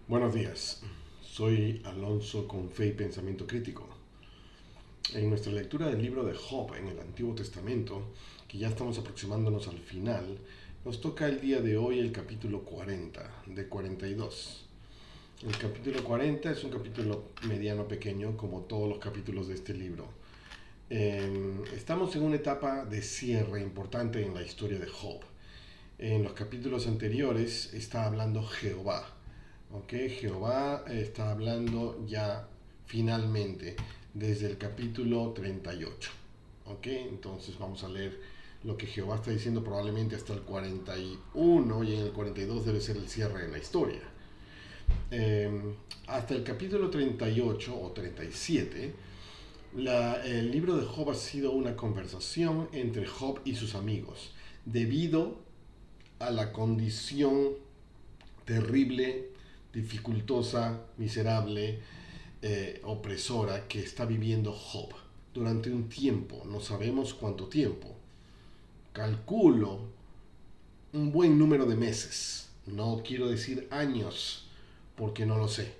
Buenos días, soy Alonso con Fe y Pensamiento Crítico. En nuestra lectura del libro de Job en el Antiguo Testamento, que ya estamos aproximándonos al final, nos toca el día de hoy el capítulo 40 de 42. El capítulo 40 es un capítulo mediano pequeño, como todos los capítulos de este libro. Estamos en una etapa de cierre importante en la historia de Job. En los capítulos anteriores está hablando Jehová. ¿Ok? Jehová está hablando ya finalmente desde el capítulo 38. ¿Ok? Entonces vamos a leer lo que Jehová está diciendo probablemente hasta el 41 y en el 42 debe ser el cierre de la historia. Hasta el capítulo 38 o 37, el libro de Job ha sido una conversación entre Job y sus amigos debido a la condición terrible, dificultosa, miserable, opresora que está viviendo Job durante un tiempo, no sabemos cuánto tiempo, calculo un buen número de meses, no quiero decir años porque no lo sé,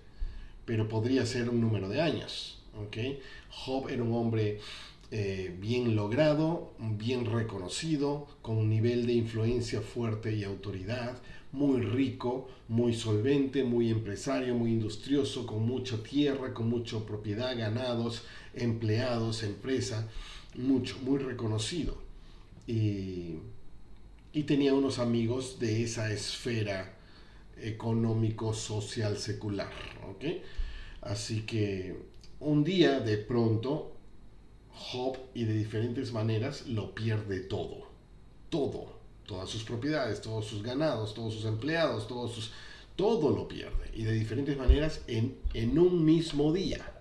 pero podría ser un número de años. ¿Okay? Job era un hombre bien logrado, bien reconocido, con un nivel de influencia fuerte y autoridad, muy rico, muy solvente, muy empresario, muy industrioso, con mucha tierra, con mucha propiedad, ganados, empleados, empresa, mucho, muy reconocido. Y, y tenía unos amigos de esa esfera económico, social, secular. ¿Okay? Así que un día de pronto Job y de diferentes maneras lo pierde todo. Todo. Todas sus propiedades, todos sus ganados, todos sus empleados, todo lo pierde. Y de diferentes maneras en un mismo día.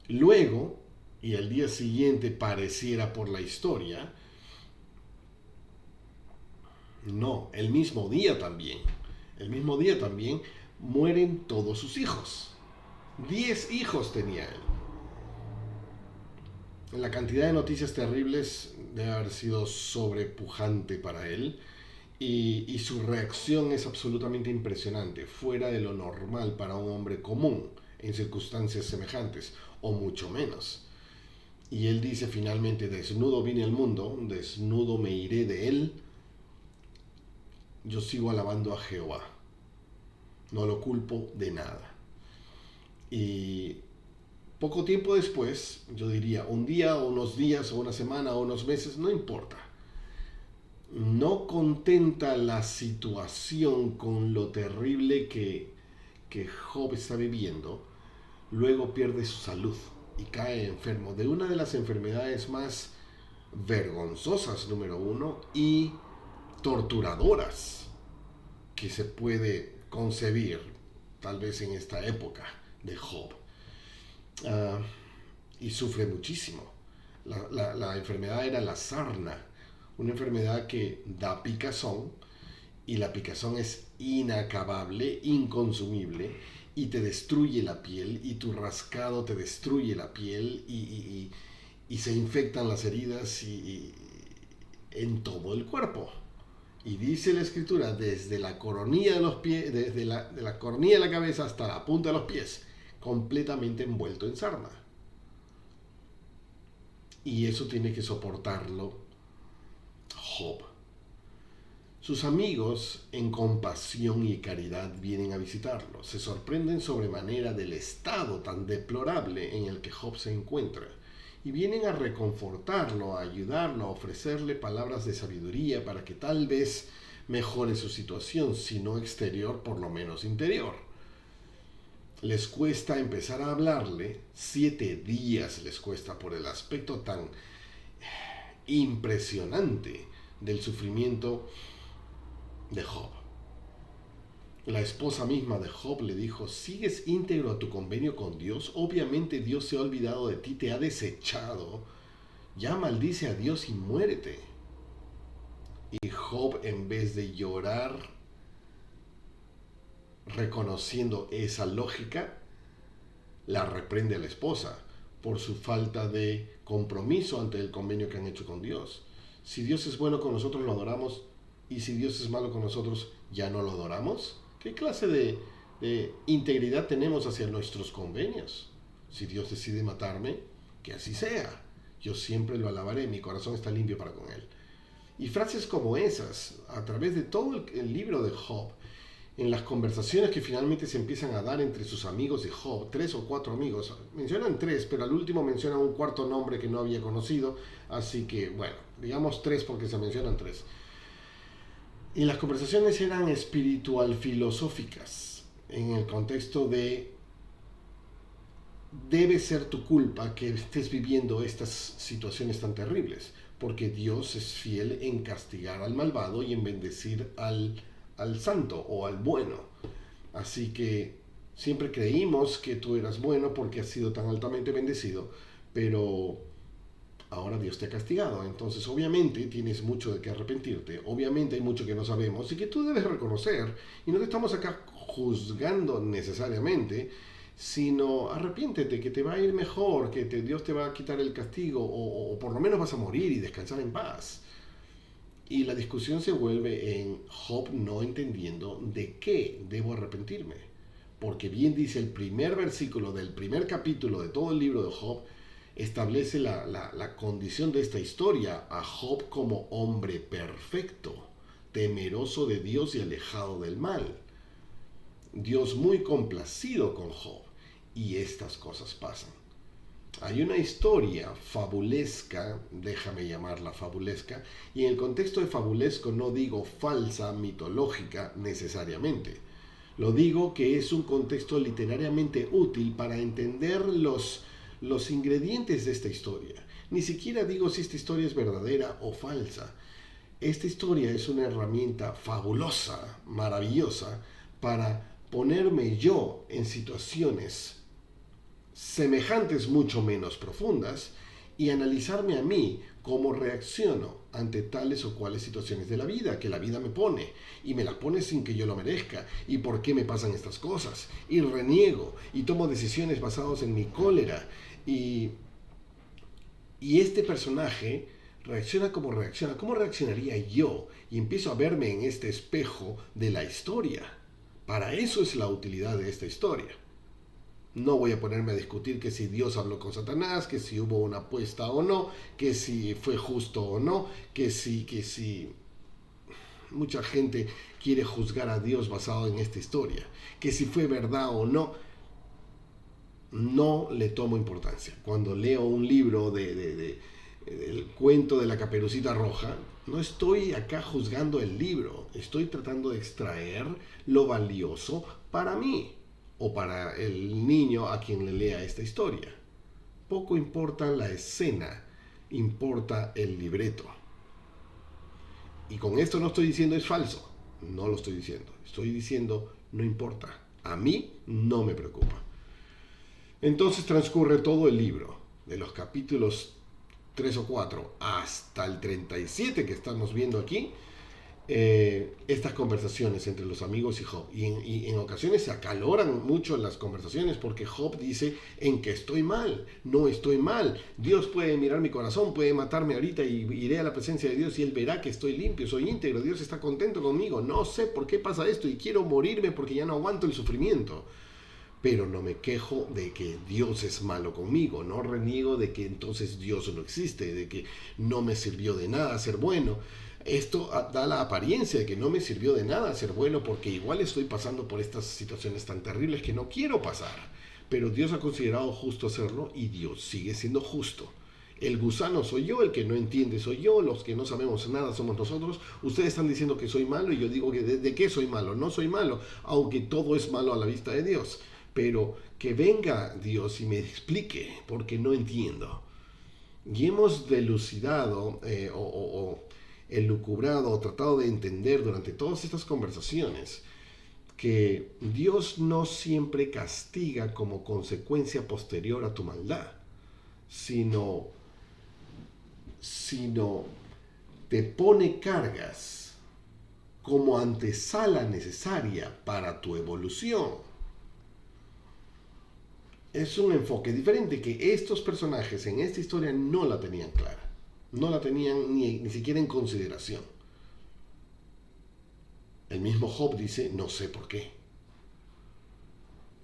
Luego, y el día siguiente pareciera por la historia, no, el mismo día también. El mismo día también mueren todos sus hijos. 10 hijos tenía él. La cantidad de noticias terribles debe haber sido sobrepujante para él y su reacción es absolutamente impresionante, fuera de lo normal para un hombre común en circunstancias semejantes, o mucho menos. Y él dice finalmente, desnudo vine al mundo, desnudo me iré de él, yo sigo alabando a Jehová, no lo culpo de nada. Y poco tiempo después, yo diría un día o unos días o una semana o unos meses, no importa, no contenta la situación con lo terrible que Job está viviendo, luego pierde su salud y cae enfermo de una de las enfermedades más vergonzosas, número uno, y torturadoras que se puede concebir, tal vez en esta época de Job. Ah, y sufre muchísimo. La enfermedad era la sarna, una enfermedad que da picazón y la picazón es inacabable, inconsumible y te destruye la piel y tu rascado te destruye la piel y se infectan las heridas en todo el cuerpo. Y dice la escritura, desde la coronilla de los pies, desde de la coronilla de la cabeza hasta la punta de los pies, completamente envuelto en sarna. Y eso tiene que soportarlo Job. Sus amigos, en compasión y caridad, vienen a visitarlo. Se sorprenden sobremanera del estado tan deplorable en el que Job se encuentra y vienen a reconfortarlo, a ayudarlo, a ofrecerle palabras de sabiduría para que tal vez mejore su situación, si no exterior, por lo menos interior. Les cuesta empezar a hablarle, 7 días les cuesta por el aspecto tan impresionante del sufrimiento de Job. La esposa misma de Job le dijo, ¿sigues íntegro a tu convenio con Dios? Obviamente Dios se ha olvidado de ti, te ha desechado. Ya maldice a Dios y muérete. Y Job, en vez de llorar reconociendo esa lógica, la reprende a la esposa por su falta de compromiso ante el convenio que han hecho con Dios. Si Dios es bueno con nosotros, lo adoramos, y si Dios es malo con nosotros, ¿ya no lo adoramos? ¿Qué clase de integridad tenemos hacia nuestros convenios? Si Dios decide matarme, que así sea. Yo siempre lo alabaré, mi corazón está limpio para con él. Y frases como esas, a través de todo el libro de Job, en las conversaciones que finalmente se empiezan a dar entre sus amigos de Job, 3 o 4 amigos, mencionan 3, pero al último mencionan un cuarto nombre que no había conocido, así que bueno, digamos 3 porque se mencionan 3. Y las conversaciones eran espiritual filosóficas, en el contexto de debe ser tu culpa que estés viviendo estas situaciones tan terribles, porque Dios es fiel en castigar al malvado y en bendecir al santo o al bueno. Así que siempre creímos que tú eras bueno porque has sido tan altamente bendecido, pero ahora Dios te ha castigado. Entonces obviamente tienes mucho de qué arrepentirte, obviamente hay mucho que no sabemos y que tú debes reconocer, y no te estamos acá juzgando necesariamente, sino arrepiéntete, que te va a ir mejor, que Dios te va a quitar el castigo, o por lo menos vas a morir y descansar en paz. Y la discusión se vuelve en Job no entendiendo de qué debo arrepentirme. Porque bien dice el primer versículo del primer capítulo de todo el libro de Job, establece la condición de esta historia a Job como hombre perfecto, temeroso de Dios y alejado del mal. Dios muy complacido con Job, y estas cosas pasan. Hay una historia fabulesca, déjame llamarla fabulesca, y en el contexto de fabulesco no digo falsa, mitológica necesariamente. Lo digo que es un contexto literariamente útil para entender los ingredientes de esta historia. Ni siquiera digo si esta historia es verdadera o falsa. Esta historia es una herramienta fabulosa, maravillosa, para ponerme yo en situaciones semejantes mucho menos profundas y analizarme a mí cómo reacciono ante tales o cuales situaciones de la vida que la vida me pone, y me las pone sin que yo lo merezca, y por qué me pasan estas cosas, y reniego y tomo decisiones basadas en mi cólera, y este personaje reacciona como reacciona. ¿Cómo reaccionaría yo? Y empiezo a verme en este espejo de la historia. Para eso es la utilidad de esta historia. No voy a ponerme a discutir que si Dios habló con Satanás, que si hubo una apuesta o no, que si fue justo o no, que si mucha gente quiere juzgar a Dios basado en esta historia, que si fue verdad o no, no le tomo importancia. Cuando leo un libro del cuento de la Caperucita Roja, no estoy acá juzgando el libro, estoy tratando de extraer lo valioso para mí o para el niño a quien le lea esta historia. Poco importa la escena, importa el libreto. Y con esto no estoy diciendo es falso, no lo estoy diciendo. Estoy diciendo no importa, a mí no me preocupa. Entonces transcurre todo el libro, de los capítulos 3 o 4 hasta el 37 que estamos viendo aquí, estas conversaciones entre los amigos y Job. Y en ocasiones se acaloran mucho las conversaciones porque Job dice en que estoy mal, no estoy mal. Dios puede mirar mi corazón, puede matarme ahorita y iré a la presencia de Dios y Él verá que estoy limpio, soy íntegro, Dios está contento conmigo. No sé por qué pasa esto y quiero morirme porque ya no aguanto el sufrimiento. Pero no me quejo de que Dios es malo conmigo, no reniego de que entonces Dios no existe, de que no me sirvió de nada ser bueno. Esto da la apariencia de que no me sirvió de nada ser bueno porque igual estoy pasando por estas situaciones tan terribles que no quiero pasar. Pero Dios ha considerado justo hacerlo y Dios sigue siendo justo. El gusano soy yo, el que no entiende soy yo, los que no sabemos nada somos nosotros. Ustedes están diciendo que soy malo y yo digo que ¿de qué soy malo? No soy malo, aunque todo es malo a la vista de Dios. Pero que venga Dios y me explique, porque no entiendo. Y hemos delucidado o elucubrado o tratado de entender durante todas estas conversaciones que Dios no siempre castiga como consecuencia posterior a tu maldad, sino te pone cargas como antesala necesaria para tu evolución. Es un enfoque diferente que estos personajes en esta historia no la tenían clara. No la tenían ni siquiera en consideración. El mismo Job dice, no sé por qué.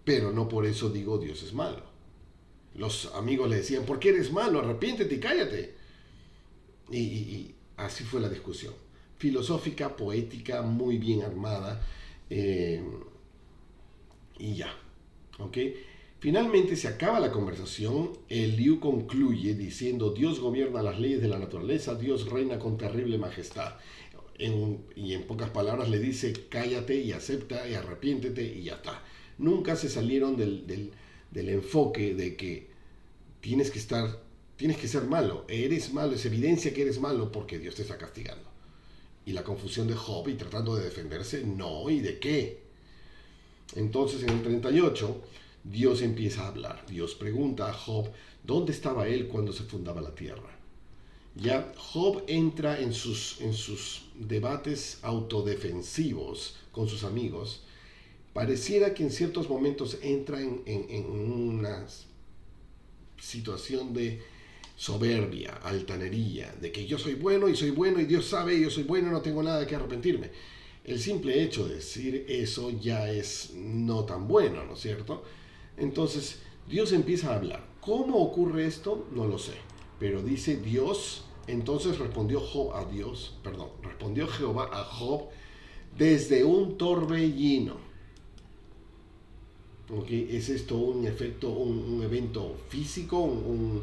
pero no por eso digo Dios es malo. Los amigos le decían, ¿por qué eres malo? Arrepiéntete y cállate. Y así fue la discusión. Filosófica, poética, muy bien armada. eh, y ya. ¿Ok? Finalmente se acaba la conversación. Eliú concluye diciendo: Dios gobierna las leyes de la naturaleza, Dios reina con terrible majestad. Y en pocas palabras le dice: cállate y acepta y arrepiéntete y ya está. Nunca se salieron del enfoque de que tienes que estar, tienes que ser malo, eres malo, es evidencia que eres malo porque Dios te está castigando. Y la confusión de Job y tratando de defenderse, no, ¿y de qué? Entonces en el 38 Dios empieza a hablar. Dios pregunta a Job dónde estaba él cuando se fundaba la tierra. Ya Job entra en sus debates autodefensivos con sus amigos. Pareciera que en ciertos momentos entra en una situación de soberbia, altanería, de que yo soy bueno y Dios sabe y yo soy bueno y no tengo nada de que arrepentirme. El simple hecho de decir eso ya es no tan bueno, ¿no es cierto? Entonces Dios empieza a hablar. ¿Cómo ocurre esto? No lo sé. Pero dice Dios, entonces respondió Jehová a Job desde un torbellino. ¿Okay? ¿Es esto un efecto, un evento físico, un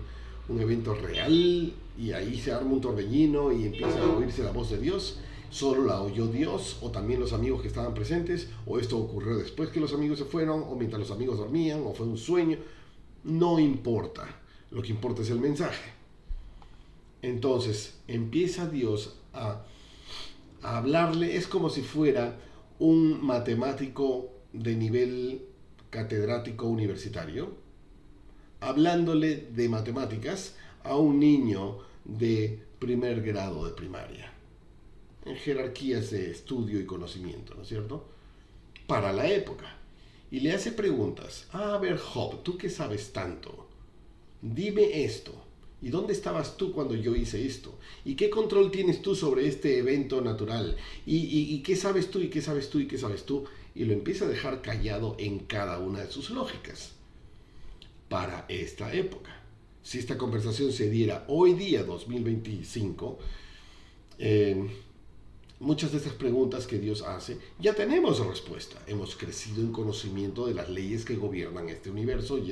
evento real? Y ahí se arma un torbellino y empieza a oírse la voz de Dios. ¿Solo la oyó Dios o también los amigos que estaban presentes? ¿O esto ocurrió después que los amigos se fueron? ¿O mientras los amigos dormían? ¿O fue un sueño? No importa. Lo que importa es el mensaje. Entonces empieza Dios a hablarle. Es como si fuera un matemático de nivel catedrático universitario, hablándole de matemáticas a un niño de primer grado de primaria, en jerarquías de estudio y conocimiento, ¿no es cierto? Para la época. Y le hace preguntas. A ver, Job, ¿tú qué sabes tanto? Dime esto. ¿Y dónde estabas tú cuando yo hice esto? ¿Y qué control tienes tú sobre este evento natural? ¿Y qué sabes tú? ¿Y qué sabes tú? ¿Y qué sabes tú? Y lo empieza a dejar callado en cada una de sus lógicas para esta época. Si esta conversación se diera hoy día, 2025, muchas de estas preguntas que Dios hace, ya tenemos respuesta. Hemos crecido en conocimiento de las leyes que gobiernan este universo y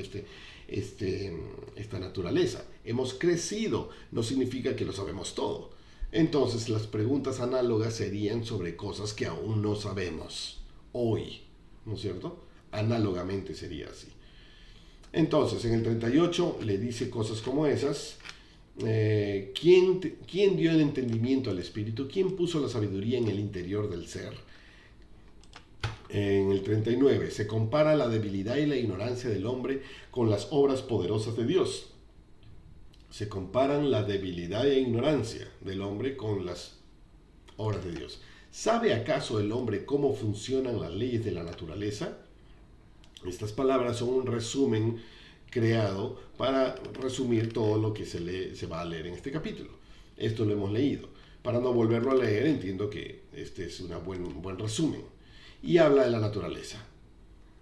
esta naturaleza. Hemos crecido, no significa que lo sabemos todo. Entonces las preguntas análogas serían sobre cosas que aún no sabemos hoy, ¿no es cierto? Análogamente sería así. Entonces, en el 38 le dice cosas como esas. ¿Quién dio el entendimiento al espíritu? ¿Quién puso la sabiduría en el interior del ser? En el 39 se compara la debilidad y la ignorancia del hombre con las obras poderosas de Dios. Se comparan la debilidad e ignorancia del hombre con las obras de Dios. ¿Sabe acaso el hombre cómo funcionan las leyes de la naturaleza? Estas palabras son un resumen creado para resumir todo lo que se va a leer en este capítulo. Esto lo hemos leído. Para no volverlo a leer, entiendo que este es un buen resumen. Y habla de la naturaleza.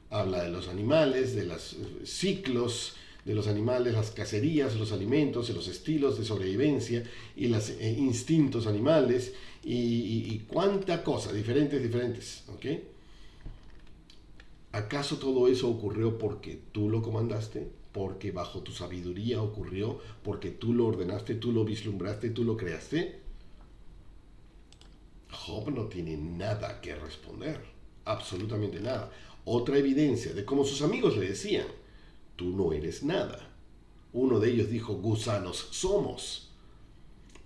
Habla de los animales, de los ciclos de los animales, las cacerías, los alimentos, los estilos de sobrevivencia y los instintos animales y cuánta cosa, diferentes, ¿ok? ¿Acaso todo eso ocurrió porque tú lo comandaste? ¿Porque bajo tu sabiduría ocurrió? ¿Porque tú lo ordenaste, tú lo vislumbraste, tú lo creaste? Job no tiene nada que responder, absolutamente nada. Otra evidencia de cómo sus amigos le decían: tú no eres nada. Uno de ellos dijo: gusanos somos.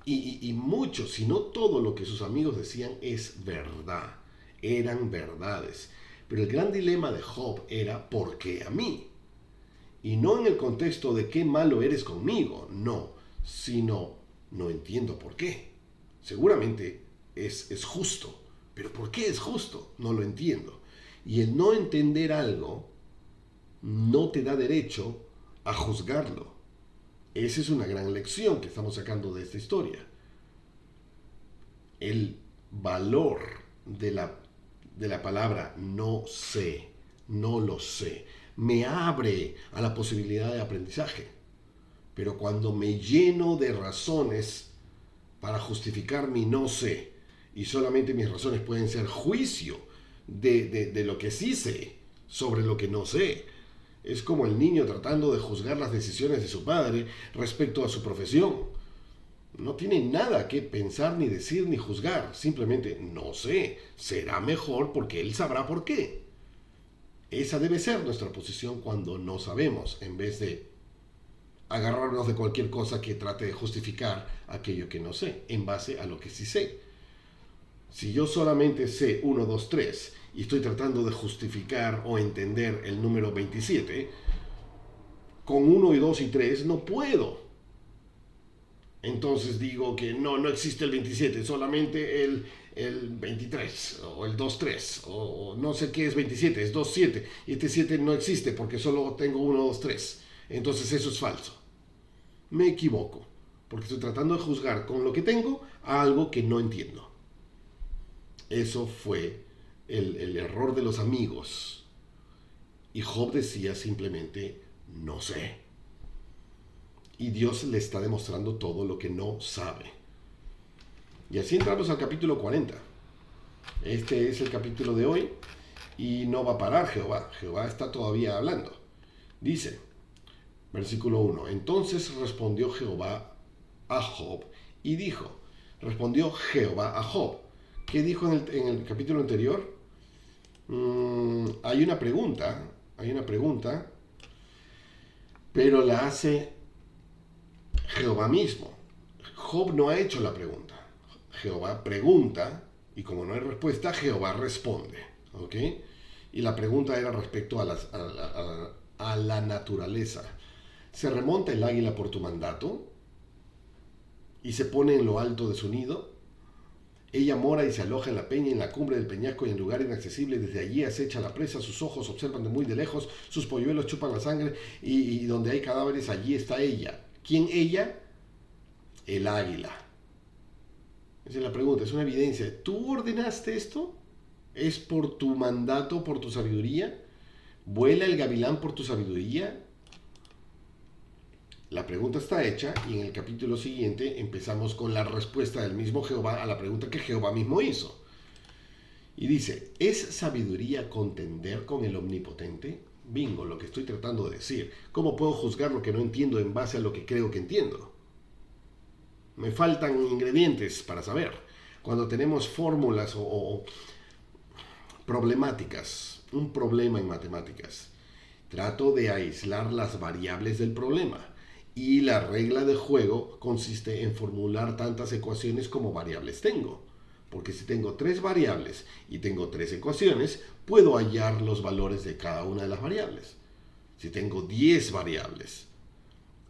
Y mucho, si no todo lo que sus amigos decían es verdad. Eran verdades. Pero el gran dilema de Job era: ¿por qué a mí? Y no en el contexto de qué malo eres conmigo, no, sino no entiendo por qué. Seguramente es justo, pero ¿por qué es justo? No lo entiendo. Y el no entender algo no te da derecho a juzgarlo. Esa es una gran lección que estamos sacando de esta historia. El valor de la palabra no sé, no lo sé. me abre a la posibilidad de aprendizaje. Pero cuando me lleno de razones para justificar mi no sé, y solamente mis razones pueden ser juicio de lo que sí sé sobre lo que no sé, es como el niño tratando de juzgar las decisiones de su padre respecto a su profesión. No tiene nada que pensar, ni decir, ni juzgar. Simplemente no sé. Será mejor porque él sabrá por qué. Esa debe ser nuestra posición cuando no sabemos, en vez de agarrarnos de cualquier cosa que trate de justificar aquello que no sé, en base a lo que sí sé. Si yo solamente sé 1, 2, 3 y estoy tratando de justificar o entender el número 27, con 1 y 2 y 3 no puedo. Entonces digo que no existe el 27, solamente el 23 o el 23 o no sé qué es 27, es 27 y este 7 no existe porque solo tengo 1, 2, 3. Entonces eso es falso. Me equivoco porque estoy tratando de juzgar con lo que tengo a algo que no entiendo. Eso fue el error de los amigos. Y Job decía simplemente, no sé. Y Dios le está demostrando todo lo que no sabe. Y así entramos al capítulo 40. Este es el capítulo de hoy y no va a parar Jehová. Jehová está todavía hablando. Dice, versículo 1, entonces respondió Jehová a Job y dijo, respondió Jehová a Job. ¿Qué dijo en el capítulo anterior? Hay una pregunta, pero la hace Jehová mismo. Job no ha hecho la pregunta. Jehová pregunta y como no hay respuesta, Jehová responde. ¿Ok? Y la pregunta era respecto a la naturaleza. ¿Se remonta el águila por tu mandato y se pone en lo alto de su nido? Ella mora y se aloja en la peña, en la cumbre del peñasco y en lugar inaccesible. Desde allí acecha la presa, sus ojos observan de muy de lejos, sus polluelos chupan la sangre y donde hay cadáveres, allí está ella. ¿Quién ella? El águila. Esa es la pregunta, es una evidencia. ¿Tú ordenaste esto? ¿Es por tu mandato, por tu sabiduría? ¿Vuela el gavilán por tu sabiduría? La pregunta está hecha y en el capítulo siguiente empezamos con la respuesta del mismo Jehová a la pregunta que Jehová mismo hizo. Y dice, ¿es sabiduría contender con el omnipotente? Bingo, lo que estoy tratando de decir. ¿Cómo puedo juzgar lo que no entiendo en base a lo que creo que entiendo? Me faltan ingredientes para saber. Cuando tenemos fórmulas o problemáticas, un problema en matemáticas, trato de aislar las variables del problema. Y la regla de juego consiste en formular tantas ecuaciones como variables tengo. Porque si tengo 3 variables y tengo 3 ecuaciones, puedo hallar los valores de cada una de las variables. Si tengo 10 variables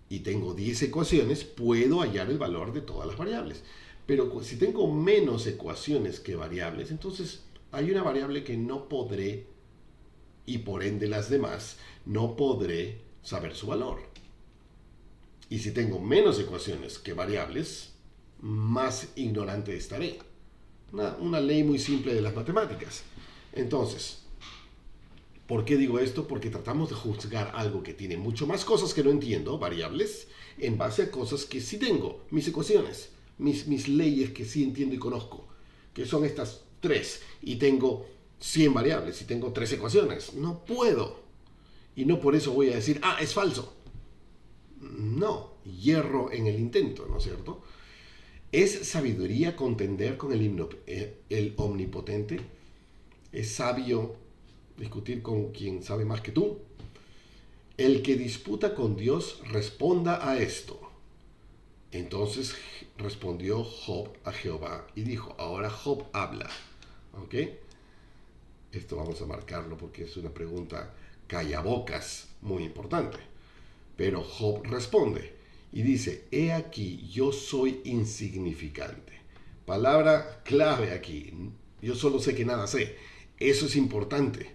y tengo 10 ecuaciones, puedo hallar el valor de todas las variables. Pero si tengo menos ecuaciones que variables, entonces hay una variable que no podré, y por ende las demás, no podré saber su valor. Y si tengo menos ecuaciones que variables, más ignorante estaré. Una ley muy simple de las matemáticas. Entonces, ¿por qué digo esto? Porque tratamos de juzgar algo que tiene mucho más cosas que no entiendo, variables, en base a cosas que sí tengo, mis ecuaciones, mis leyes que sí entiendo y conozco, que son estas 3, y tengo 100 variables y tengo 3 ecuaciones. No puedo. Y no por eso voy a decir, es falso. No, hierro en el intento, ¿no es cierto? ¿Es sabiduría contender con el omnipotente? ¿Es sabio discutir con quien sabe más que tú? El que disputa con Dios responda a esto. Entonces respondió Job a Jehová y dijo, ahora Job habla. ¿Ok? Esto vamos a marcarlo porque es una pregunta callabocas muy importante. Pero Job responde y dice, he aquí, yo soy insignificante. Palabra clave aquí. Yo solo sé que nada sé. Eso es importante.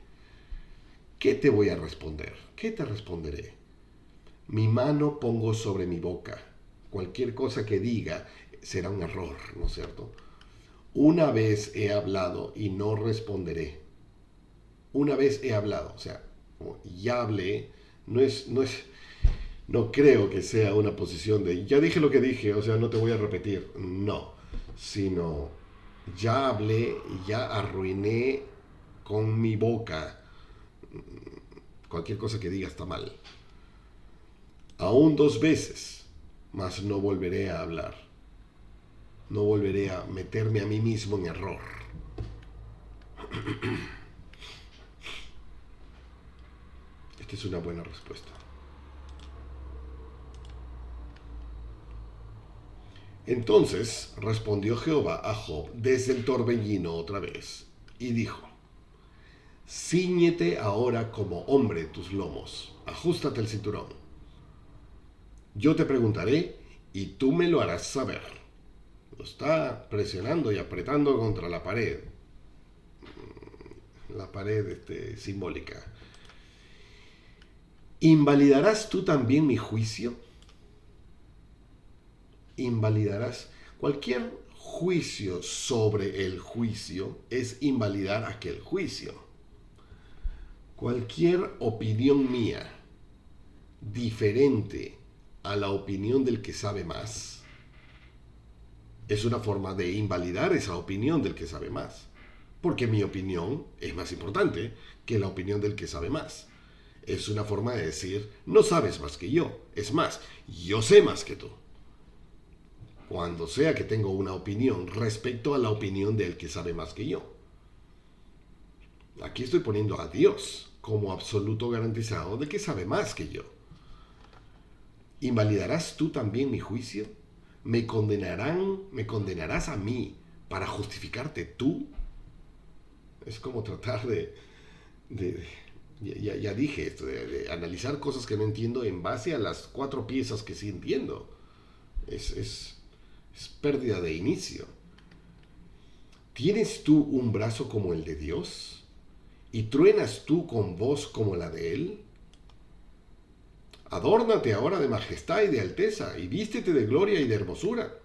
¿Qué te voy a responder? ¿Qué te responderé? Mi mano pongo sobre mi boca. Cualquier cosa que diga será un error, ¿no es cierto? Una vez he hablado y no responderé. Una vez he hablado, o sea, ya hablé, no creo que sea una posición de ya dije lo que dije, o sea, no te voy a repetir. No, sino ya hablé, ya arruiné con mi boca. Cualquier cosa que diga está mal. Aún dos veces, mas no volveré a hablar. No volveré a meterme a mí mismo en error. Esta es una buena respuesta. Entonces respondió Jehová a Job desde el torbellino otra vez, y dijo: Cíñete ahora como hombre tus lomos, ajustate el cinturón. Yo te preguntaré y tú me lo harás saber. Lo está presionando y apretando contra la pared simbólica. ¿Invalidarás tú también mi juicio? Invalidarás. Cualquier juicio sobre el juicio es invalidar aquel juicio. Cualquier opinión mía diferente a la opinión del que sabe más es una forma de invalidar esa opinión del que sabe más. Porque mi opinión es más importante que la opinión del que sabe más. Es una forma de decir, no sabes más que yo. Es más, yo sé más que tú. Cuando sea que tengo una opinión respecto a la opinión del que sabe más que yo. Aquí estoy poniendo a Dios como absoluto garantizado de que sabe más que yo. ¿Invalidarás tú también mi juicio? ¿Me condenarás a mí para justificarte tú? Es como tratar ya dije esto, de analizar cosas que no entiendo en base a las 4 piezas que sí entiendo. Es pérdida de inicio. ¿Tienes tú un brazo como el de Dios? ¿Y truenas tú con voz como la de Él? Adórnate ahora de majestad y de alteza, y vístete de gloria y de hermosura.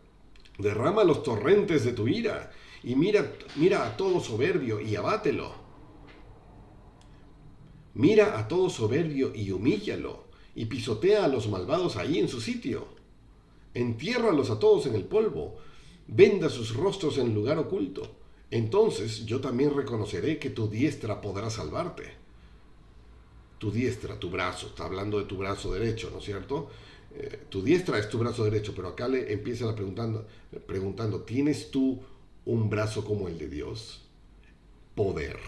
Derrama los torrentes de tu ira, y mira a todo soberbio y abátelo. Mira a todo soberbio y humíllalo, y pisotea a los malvados ahí en su sitio. Entiérralos a todos en el polvo, venda sus rostros en lugar oculto. Entonces yo también reconoceré que tu diestra podrá salvarte. Tu diestra, tu brazo, está hablando de tu brazo derecho, ¿no es cierto? Tu diestra es tu brazo derecho, pero acá le empieza preguntando, ¿tienes tú un brazo como el de Dios? Poder,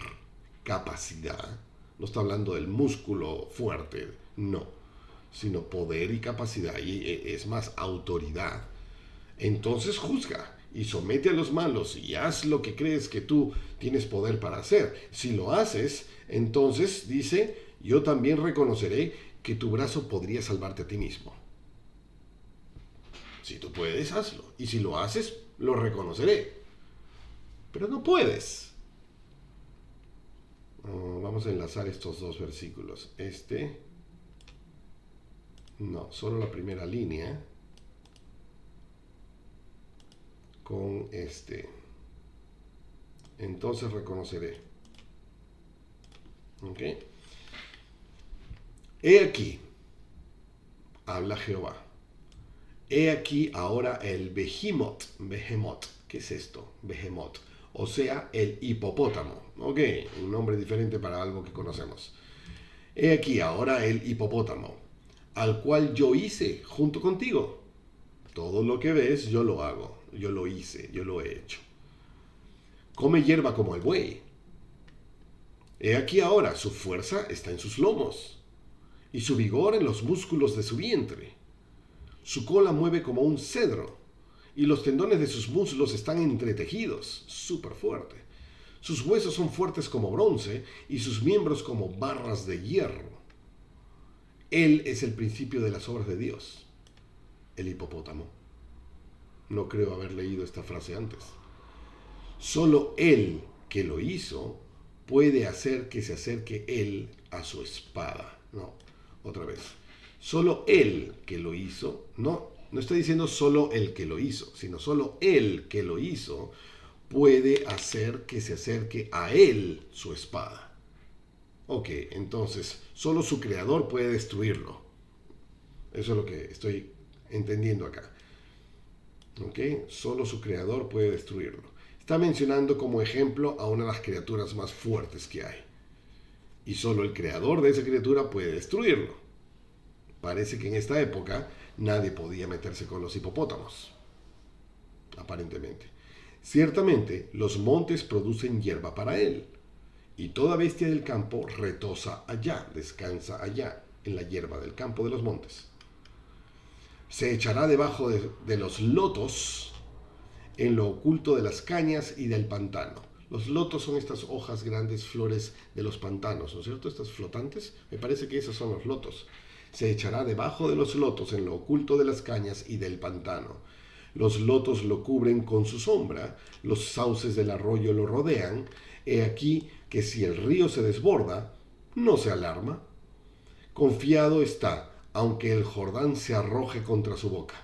capacidad. No está hablando del músculo fuerte, no, sino poder y capacidad, y es más, autoridad. Entonces juzga y somete a los malos y haz lo que crees que tú tienes poder para hacer. Si lo haces, entonces dice, yo también reconoceré que tu brazo podría salvarte a ti mismo. Si tú puedes, hazlo. Y si lo haces, lo reconoceré. Pero no puedes. Vamos a enlazar estos dos versículos. No, solo la primera línea con entonces reconoceré. ¿Ok? He aquí, habla Jehová. He aquí ahora el Behemoth. ¿Qué es esto? Behemoth. O sea, el hipopótamo. Ok, un nombre diferente para algo que conocemos. He aquí ahora el hipopótamo, al cual yo hice junto contigo. Todo lo que ves, yo lo hago. Yo lo hice, yo lo he hecho. Come hierba como el buey. He aquí ahora, su fuerza está en sus lomos, y su vigor en los músculos de su vientre. Su cola mueve como un cedro, y los tendones de sus muslos están entretejidos, súper fuerte. Sus huesos son fuertes como bronce, y sus miembros como barras de hierro. Él es el principio de las obras de Dios. El hipopótamo. No creo haber leído esta frase antes. Solo Él que lo hizo puede hacer que se acerque Él a su espada. No, otra vez. Solo Él que lo hizo, no está diciendo solo el que lo hizo, sino solo Él que lo hizo puede hacer que se acerque a Él su espada. Ok, Ok, entonces, solo su creador puede destruirlo. Eso es lo que estoy entendiendo acá. Ok, solo su creador puede destruirlo. Está mencionando como ejemplo a una de las criaturas más fuertes que hay. Y solo el creador de esa criatura puede destruirlo. Parece que en esta época nadie podía meterse con los hipopótamos, aparentemente. Ciertamente, los montes producen hierba para él, y toda bestia del campo retosa allá, descansa allá, en la hierba del campo de los montes. Se echará debajo de los lotos, en lo oculto de las cañas y del pantano. Los lotos son estas hojas grandes, flores de los pantanos, ¿no es cierto? Estas flotantes, me parece que esos son los lotos. Se echará debajo de los lotos, en lo oculto de las cañas y del pantano. Los lotos lo cubren con su sombra, los sauces del arroyo lo rodean. He aquí que si el río se desborda, no se alarma. Confiado está, aunque el Jordán se arroje contra su boca.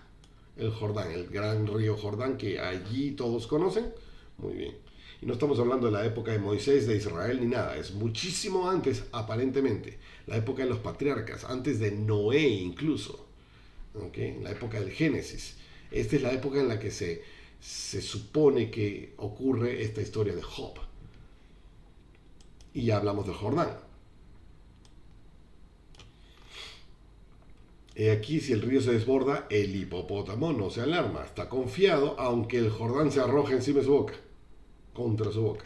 El Jordán, el gran río Jordán que allí todos conocen. Muy bien. Y no estamos hablando de la época de Moisés, de Israel, ni nada. Es muchísimo antes, aparentemente. La época de los patriarcas, antes de Noé incluso. ¿Okay? La época del Génesis. Esta es la época en la que se supone que ocurre esta historia de Job. Y ya hablamos del Jordán. He aquí si el río se desborda, el hipopótamo no se alarma. Está confiado, aunque el Jordán se arroje encima de su boca, contra su boca.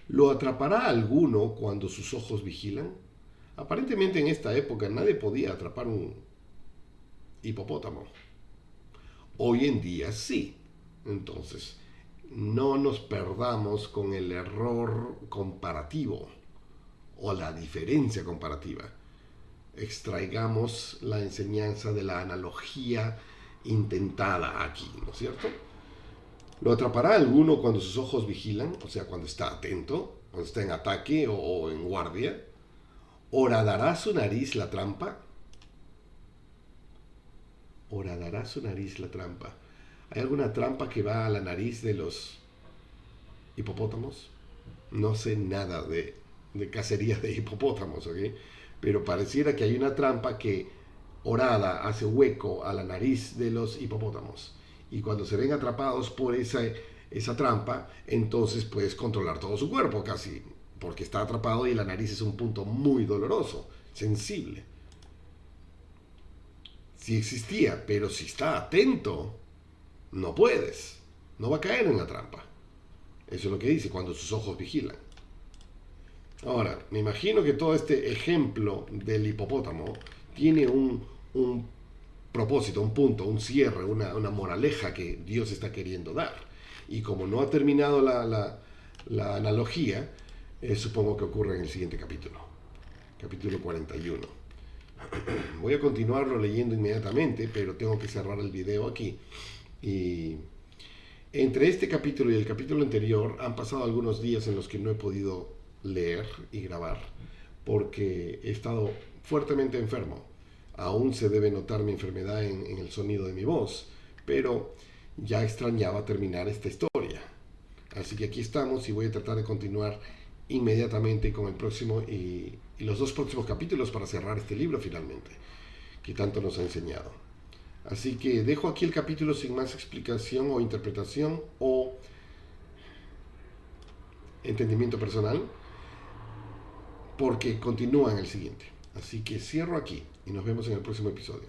¿Lo atrapará alguno cuando sus ojos vigilan? Aparentemente en esta época nadie podía atrapar un hipopótamo. Hoy en día sí. Entonces, no nos perdamos con el error comparativo o la diferencia comparativa. Extraigamos la enseñanza de la analogía intentada aquí, ¿no es cierto? ¿Lo atrapará alguno cuando sus ojos vigilan? O sea, cuando está atento, cuando está en ataque o en guardia. ¿Horadará su nariz la trampa? ¿Horadará su nariz la trampa? ¿Hay alguna trampa que va a la nariz de los hipopótamos? No sé nada de cacería de hipopótamos, ¿ok? Pero pareciera que hay una trampa que horada hace hueco a la nariz de los hipopótamos. Y cuando se ven atrapados por esa trampa, entonces puedes controlar todo su cuerpo casi, porque está atrapado y la nariz es un punto muy doloroso, sensible. Sí existía, pero si está atento, no puedes. No va a caer en la trampa. Eso es lo que dice cuando sus ojos vigilan. Ahora, me imagino que todo este ejemplo del hipopótamo tiene un propósito, un punto, un cierre, una moraleja que Dios está queriendo dar. Y como no ha terminado la analogía, supongo que ocurre en el siguiente capítulo, capítulo 41. Voy a continuarlo leyendo inmediatamente, pero tengo que cerrar el video aquí. Y entre este capítulo y el capítulo anterior han pasado algunos días en los que no he podido leer y grabar porque he estado fuertemente enfermo. Aún se debe notar mi enfermedad en el sonido de mi voz, pero ya extrañaba terminar esta historia. Así que aquí estamos y voy a tratar de continuar inmediatamente con el próximo y los dos próximos capítulos para cerrar este libro finalmente, que tanto nos ha enseñado. Así que dejo aquí el capítulo sin más explicación o interpretación o entendimiento personal, porque continúa en el siguiente. Así que cierro aquí y nos vemos en el próximo episodio.